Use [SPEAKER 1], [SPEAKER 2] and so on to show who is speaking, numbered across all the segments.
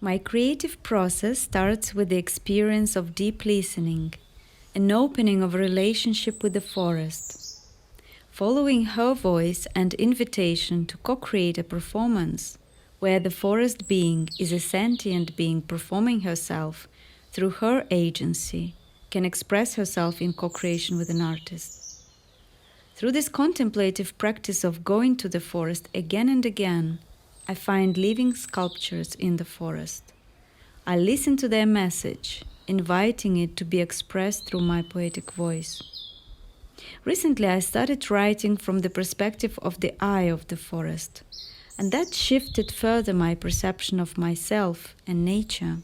[SPEAKER 1] My creative process starts with the experience of deep listening, an opening of a relationship with the forest. Following her voice and invitation to co-create a performance, where the forest being is a sentient being performing herself through her agency, can express herself in co-creation with an artist. Through this contemplative practice of going to the forest again and again, I find living sculptures in the forest. I listen to their message, inviting it to be expressed through my poetic voice. Recently, I started writing from the perspective of the eye of the forest, and that shifted further my perception of myself and nature.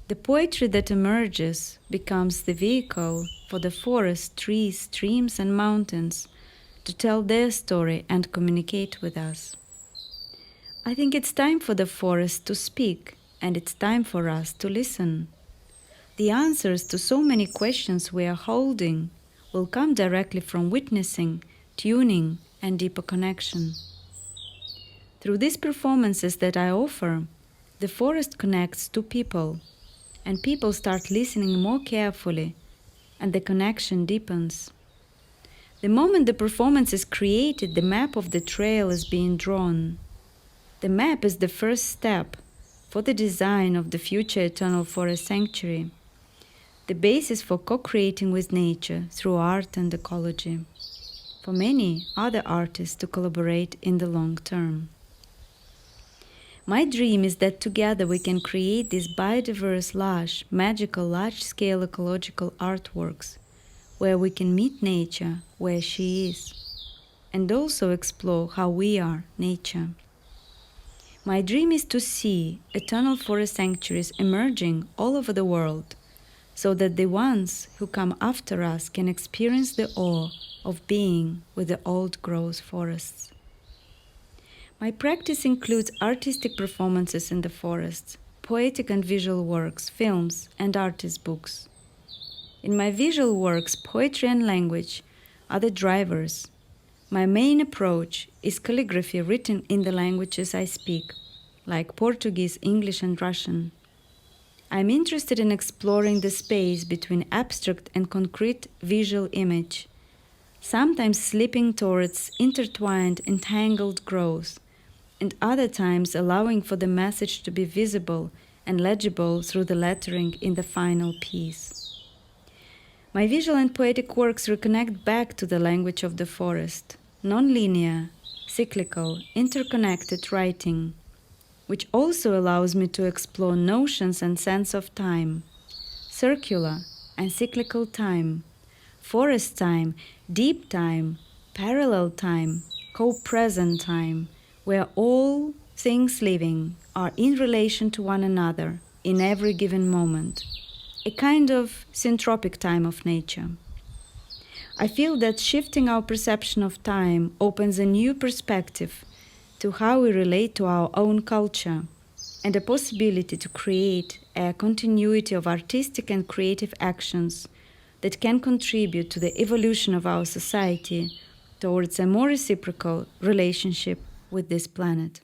[SPEAKER 1] The poetry that emerges becomes the vehicle for the forest, trees, streams, and mountains to tell their story and communicate with us. I think it's time for the forest to speak, and it's time for us to listen. The answers to so many questions we are holding will come directly from witnessing, tuning, and deeper connection. Through these performances that I offer, the forest connects to people, and people start listening more carefully, and the connection deepens. The moment the performance is created, the map of the trail is being drawn. The map is the first step for the design of the future eternal forest sanctuary, the basis for co-creating with nature through art and ecology, for many other artists to collaborate in the long term. My dream is that together we can create these biodiverse, lush, magical, large-scale ecological artworks where we can meet nature where she is, and also explore how we are nature. My dream is to see eternal forest sanctuaries emerging all over the world, so that the ones who come after us can experience the awe of being with the old-growth forests. My practice includes artistic performances in the forests, poetic and visual works, films, and artist books. In my visual works, poetry and language are the drivers. My main approach is calligraphy written in the languages I speak, like Portuguese, English, and Russian. I'm interested in exploring the space between abstract and concrete visual image, sometimes slipping towards intertwined, entangled growth, and other times allowing for the message to be visible and legible through the lettering in the final piece. My visual and poetic works reconnect back to the language of the forest, non-linear, cyclical, interconnected writing, which also allows me to explore notions and sense of time, circular and cyclical time, forest time, deep time, parallel time, co-present time, where all things living are in relation to one another in every given moment, a kind of syntropic time of nature. I feel that shifting our perception of time opens a new perspective to how we relate to our own culture, and a possibility to create a continuity of artistic and creative actions that can contribute to the evolution of our society towards a more reciprocal relationship with this planet.